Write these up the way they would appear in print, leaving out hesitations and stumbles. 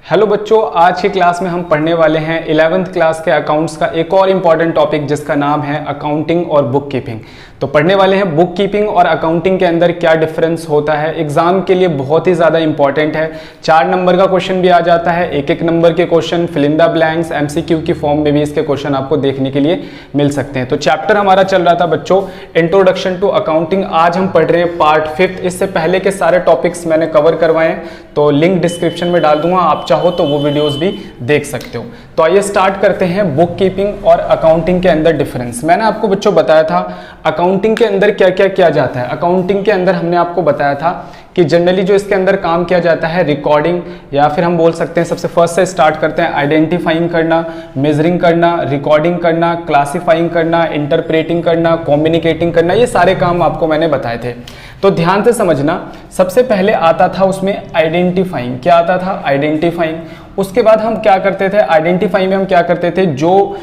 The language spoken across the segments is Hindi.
हेलो बच्चों, आज की क्लास में हम पढ़ने वाले हैं 11th क्लास के अकाउंट्स का एक और इम्पॉर्टेंट टॉपिक जिसका नाम है अकाउंटिंग और बुक कीपिंग। तो पढ़ने वाले हैं बुक कीपिंग और अकाउंटिंग के अंदर क्या डिफरेंस होता है। एग्जाम के लिए बहुत ही ज़्यादा इंपॉर्टेंट है। 4 नंबर का क्वेश्चन भी आ जाता है, एक नंबर के question, fill in the blanks, MCQ की फॉर्म में भी इसके क्वेश्चन आपको देखने के लिए मिल सकते हैं। तो चैप्टर हमारा चल रहा था बच्चों इंट्रोडक्शन टू अकाउंटिंग। आज हम पढ़ रहे हैं पार्ट 5। इससे पहले के सारे टॉपिक्स मैंने कवर करवाए हैं, तो लिंक डिस्क्रिप्शन में डाल दूंगा, आप चाहो तो वो वीडियोस भी देख सकते हो। तो आइए स्टार्ट करते हैं बुक कीपिंग और अकाउंटिंग के अंदर डिफरेंस। मैंने आपको बच्चों बताया था अकाउंटिंग के अंदर क्या क्या किया जाता है। अकाउंटिंग के अंदर हमने आपको बताया था कि जनरली जो इसके अंदर काम किया जाता है रिकॉर्डिंग, या फिर हम बोल सकते हैं सबसे फर्स्ट से स्टार्ट करते हैं आइडेंटिफाइंग करना, मेजरिंग करना, रिकॉर्डिंग करना, क्लासिफाइंग करना, इंटरप्रेटिंग करना, कम्युनिकेटिंग करना, ये सारे काम आपको मैंने बताए थे। तो ध्यान से समझना, सबसे पहले आता था उसमें आइडेंटिफाइंग। क्या आता था? आइडेंटिफाइंग। उसके बाद हम क्या करते थे? आइडेंटिफाइंग में हम क्या करते थे, जो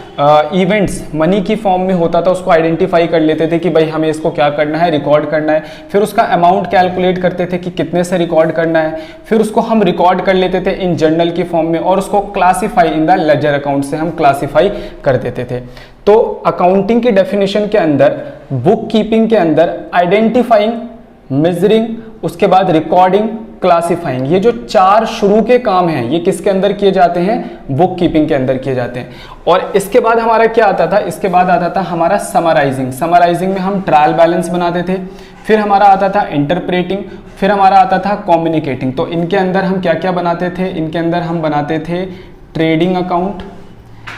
इवेंट्स मनी की फॉर्म में होता था उसको आइडेंटिफाई कर लेते थे कि भाई हमें इसको क्या करना है, रिकॉर्ड करना है। फिर उसका अमाउंट कैलकुलेट करते थे कि कितने से रिकॉर्ड करना है। फिर उसको हम रिकॉर्ड कर लेते थे इन जर्नल की फॉर्म में, और उसको classify in the ledger account से हम क्लासीफाई कर देते थे। तो अकाउंटिंग की डेफिनेशन के अंदर, बुक कीपिंग के अंदर आइडेंटिफाइंग, मेजरिंग, उसके बाद रिकॉर्डिंग, क्लासिफाइंग, ये जो 4 शुरू के काम हैं ये किसके अंदर किए जाते हैं? बुक कीपिंग के अंदर किए जाते हैं। और इसके बाद हमारा क्या आता था? इसके बाद आता था हमारा समराइजिंग। समराइजिंग में हम ट्रायल बैलेंस बनाते थे। फिर हमारा आता था इंटरप्रेटिंग, फिर हमारा आता था कम्युनिकेटिंग। तो इनके अंदर हम क्या क्या बनाते थे? इनके अंदर हम बनाते थे ट्रेडिंग अकाउंट,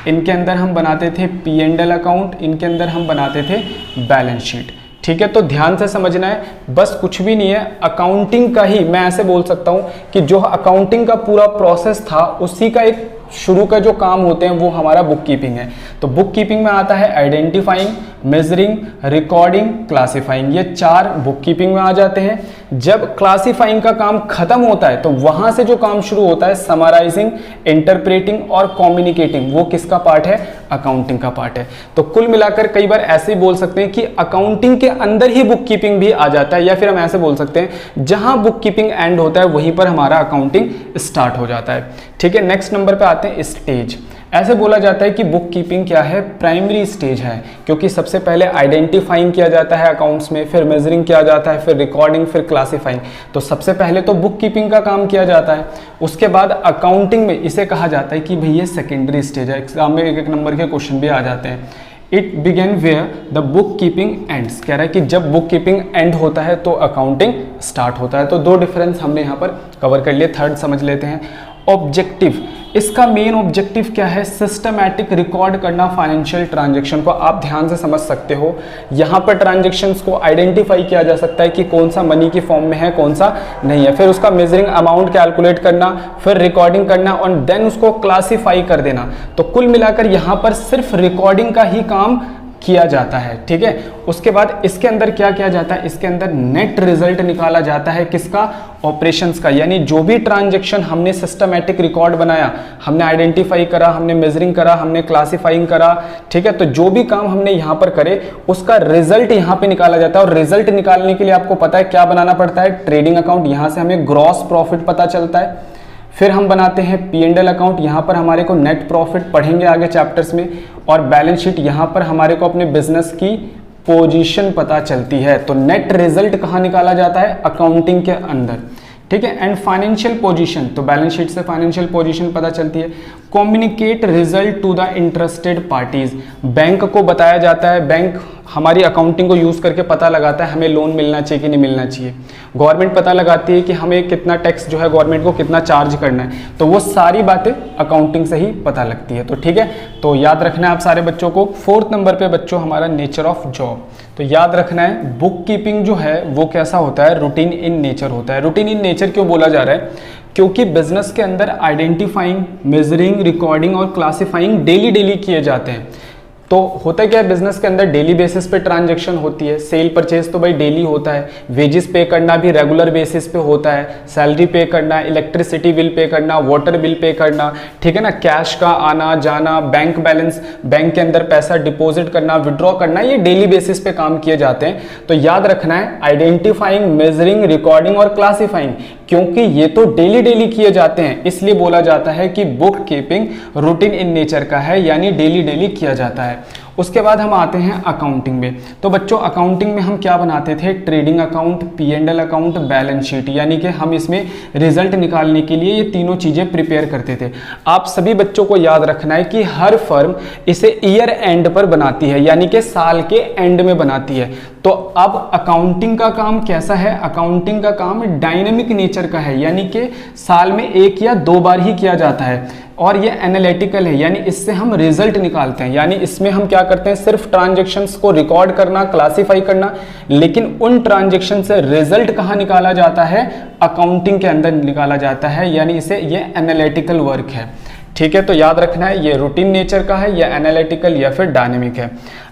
इनके अंदर हम बनाते थे P&L अकाउंट, इनके अंदर हम बनाते थे बैलेंस शीट। ठीक है, तो ध्यान से समझना है, बस कुछ भी नहीं है। अकाउंटिंग का ही मैं ऐसे बोल सकता हूं कि जो अकाउंटिंग का पूरा प्रोसेस था उसी का एक शुरू का जो काम होते हैं वो हमारा बुक कीपिंग है। तो बुक कीपिंग में आता है आइडेंटिफाइंग, मेजरिंग, रिकॉर्डिंग, क्लासिफाइंग, ये 4 बुक कीपिंग में आ जाते हैं। जब क्लासिफाइंग का काम खत्म होता है तो वहां से जो काम शुरू होता है समराइजिंग, इंटरप्रेटिंग और कम्युनिकेटिंग, वो किसका पार्ट है? अकाउंटिंग का पार्ट है। तो कुल मिलाकर कई बार ऐसे ही बोल सकते हैं कि अकाउंटिंग के अंदर ही बुक कीपिंग भी आ जाता है, या फिर हम ऐसे बोल सकते हैं जहां बुक कीपिंग एंड होता है वहीं पर हमारा अकाउंटिंग स्टार्ट हो जाता है। ठीक है, नेक्स्ट नंबर पे आते हैं स्टेज। ऐसे बोला जाता है कि बुक कीपिंग क्या है? प्राइमरी स्टेज है, क्योंकि सबसे पहले आइडेंटिफाइंग किया जाता है अकाउंट्स में, फिर मेजरिंग किया जाता है, फिर रिकॉर्डिंग, फिर क्लासिफाइंग। तो सबसे पहले तो बुक कीपिंग का काम किया जाता है। उसके बाद अकाउंटिंग में इसे कहा जाता है कि भाई ये सेकेंडरी स्टेज है। एग्जाम में एक नंबर के क्वेश्चन भी आ जाते हैं। It begin where the bookkeeping ends. कह रहा है कि जब बुक कीपिंग एंड होता है तो अकाउंटिंग स्टार्ट होता है। तो 2 डिफरेंस हमने यहाँ पर कवर कर लिए। थर्ड समझ लेते हैं, ऑब्जेक्टिव। इसका मेन ऑब्जेक्टिव क्या है? सिस्टमैटिक रिकॉर्ड करना फाइनेंशियल ट्रांजैक्शन को। आप ध्यान से समझ सकते हो, यहाँ पर ट्रांजैक्शंस को आइडेंटिफाई किया जा सकता है कि कौन सा मनी की फॉर्म में है, कौन सा नहीं है। फिर उसका मेजरिंग अमाउंट कैलकुलेट करना, फिर रिकॉर्डिंग करना और देन उसको क्लासीफाई कर देना। तो कुल मिलाकर यहाँ पर सिर्फ रिकॉर्डिंग का ही काम किया जाता है। ठीक है, उसके बाद इसके अंदर क्या किया जाता है? इसके अंदर नेट रिजल्ट निकाला जाता है। किसका? ऑपरेशंस का। यानी जो भी ट्रांजैक्शन हमने सिस्टमैटिक रिकॉर्ड बनाया, हमने आइडेंटिफाई करा, हमने मेजरिंग करा, हमने क्लासिफाइंग करा, ठीक है, तो जो भी काम हमने यहाँ पर करे उसका रिजल्ट यहाँ पे निकाला जाता है। और रिजल्ट निकालने के लिए आपको पता है क्या बनाना पड़ता है? Trading account. यहाँ से हमें ग्रॉस प्रॉफिट पता चलता है। फिर हम बनाते हैं P&L अकाउंट, यहाँ पर हमारे को नेट प्रॉफिट पढ़ेंगे आगे चैप्टर्स में। और बैलेंस शीट, यहाँ पर हमारे को अपने बिजनेस की पोजीशन पता चलती है। तो नेट रिजल्ट कहाँ निकाला जाता है? अकाउंटिंग के अंदर। ठीक है, एंड फाइनेंशियल पोजीशन, तो बैलेंस शीट से फाइनेंशियल पोजीशन पता चलती है। Communicate result to the interested parties. Bank को बताया जाता है, बैंक हमारी अकाउंटिंग को यूज करके पता लगाता है हमें लोन मिलना चाहिए कि नहीं मिलना चाहिए। गवर्नमेंट पता लगाती है कि हमें कितना टैक्स जो है गवर्नमेंट को कितना चार्ज करना है। तो वो सारी बातें अकाउंटिंग से ही पता लगती है। तो ठीक है, तो याद रखना है आप सारे बच्चों को। 4th नंबर पे बच्चों हमारा नेचर ऑफ जॉब। तो याद रखना है बुक कीपिंग जो है वो कैसा होता है? रूटीन इन नेचर होता है। रूटीन इन नेचर क्यों बोला जा रहा है? क्योंकि बिजनेस के अंदर आइडेंटिफाइंग, मेजरिंग, रिकॉर्डिंग और क्लासिफाइंग डेली किए जाते हैं। तो होता क्या है, बिजनेस के अंदर डेली बेसिस पे ट्रांजैक्शन होती है। सेल परचेज तो भाई डेली होता है, वेजेस पे करना भी रेगुलर बेसिस पे होता है, सैलरी पे करना, इलेक्ट्रिसिटी बिल पे करना, वाटर बिल पे करना, ठीक है ना, कैश का आना जाना, बैंक बैलेंस, बैंक के अंदर पैसा डिपॉजिट करना, विड्रॉ करना, ये डेली बेसिस पे काम किए जाते हैं। तो याद रखना है आइडेंटिफाइंग, मेजरिंग, रिकॉर्डिंग और क्लासिफाइंग क्योंकि ये तो डेली डेली किए जाते हैं, इसलिए बोला जाता है कि book keeping routine in nature का है, यानी डेली डेली किया जाता है। उसके बाद हम आते हैं अकाउंटिंग में। तो बच्चों अकाउंटिंग में हम क्या बनाते थे, trading account, P&L account, balance sheet, यानी कि हम इसमें रिजल्ट निकालने के लिए ये तीनों चीजें प्रिपेयर करते थे। आप सभी बच्चों को याद रखना है कि हर फर्म इसे ईयर एंड पर बनाती है, यानी कि साल के एंड में बनाती है। तो अब अकाउंटिंग का काम कैसा है, अकाउंटिंग का काम डायनेमिक नेचर का है, यानी कि साल में 1 या 2 बार ही किया जाता है, और ये एनालिटिकल है, यानी इससे हम रिजल्ट निकालते हैं। यानी इसमें हम क्या करते हैं, सिर्फ ट्रांजैक्शंस को रिकॉर्ड करना, क्लासिफाई करना, लेकिन उन ट्रांजैक्शन से रिजल्ट कहाँ निकाला जाता है, अकाउंटिंग के अंदर निकाला जाता है, यानी इसे ये एनालिटिकल वर्क है। ठीक है, तो याद रखना है ये रूटीन नेचर का है, या एनालिटिकल या फिर डायनेमिक है।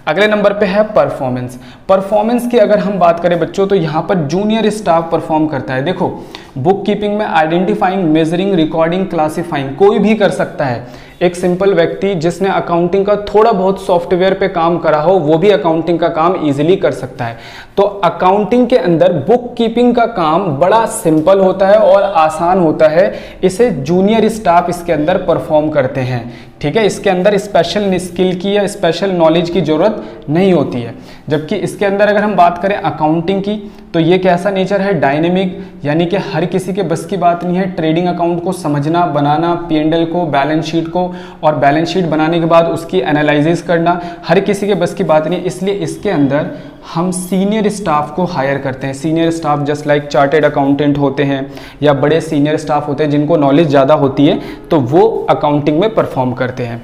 अगले नंबर पे है परफॉर्मेंस। परफॉर्मेंस की अगर हम बात करें बच्चों, तो यहाँ पर जूनियर स्टाफ परफॉर्म करता है। देखो बुक कीपिंग में आइडेंटिफाइंग, मेजरिंग, रिकॉर्डिंग, क्लासिफाइंग कोई भी कर सकता है। एक सिंपल व्यक्ति जिसने अकाउंटिंग का थोड़ा बहुत सॉफ्टवेयर पे काम करा हो, वो भी अकाउंटिंग का काम इजीली कर सकता है। तो अकाउंटिंग के अंदर बुक कीपिंग का काम बड़ा सिंपल होता है और आसान होता है, इसे जूनियर स्टाफ इसके अंदर परफॉर्म करते हैं। ठीक है, इसके अंदर स्पेशल स्किल की या स्पेशल नॉलेज की जरूरत नहीं होती है। जबकि इसके अंदर अगर हम बात करें अकाउंटिंग की, तो ये कैसा नेचर है, डायनेमिक, यानी कि हर किसी के बस की बात नहीं है ट्रेडिंग अकाउंट को समझना, बनाना, P&L को, बैलेंस शीट को, और बैलेंस शीट बनाने के बाद उसकी एनालिसिस करना, हर किसी के बस की बात नहीं। इसलिए इसके अंदर हम सीनियर स्टाफ को हायर करते हैं। Senior staff just like chartered accountant होते हैं, या बड़े सीनियर स्टाफ होते हैं जिनको नॉलेज ज़्यादा होती है, तो वो अकाउंटिंग में परफॉर्म करते हैं।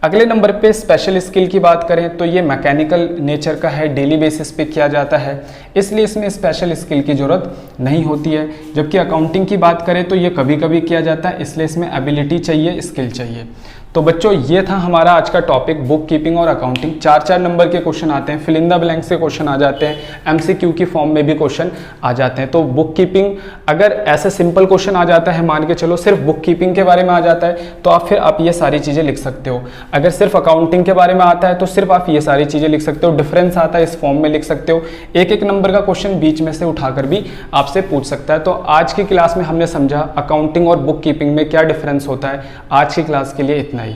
अगले नंबर पे स्पेशल स्किल की बात करें तो ये मैकेनिकल नेचर का है, डेली बेसिस पे किया जाता है, इसलिए इसमें स्पेशल स्किल की ज़रूरत नहीं होती है। जबकि अकाउंटिंग की बात करें तो ये कभी कभी किया जाता है, इसलिए इसमें एबिलिटी चाहिए, स्किल चाहिए। तो बच्चों ये था हमारा आज का टॉपिक, बुक कीपिंग और अकाउंटिंग। 4-4 नंबर के क्वेश्चन आते हैं, फिल इन द ब्लैंक से क्वेश्चन आ जाते हैं, MCQ की फॉर्म में भी क्वेश्चन आ जाते हैं। तो बुक कीपिंग अगर ऐसे सिंपल क्वेश्चन आ जाता है, मान के चलो सिर्फ बुक कीपिंग के बारे में आ जाता है, तो आप ये सारी चीज़ें लिख सकते हो। अगर सिर्फ अकाउंटिंग के बारे में आता है तो सिर्फ आप ये सारी चीज़ें लिख सकते हो। डिफरेंस आता है इस फॉर्म में लिख सकते हो। एक नंबर का क्वेश्चन बीच में से उठाकर भी आपसे पूछ सकता है। तो आज की क्लास में हमने समझा अकाउंटिंग और बुक कीपिंग में क्या डिफरेंस होता है। आज की क्लास के लिए इतना ही।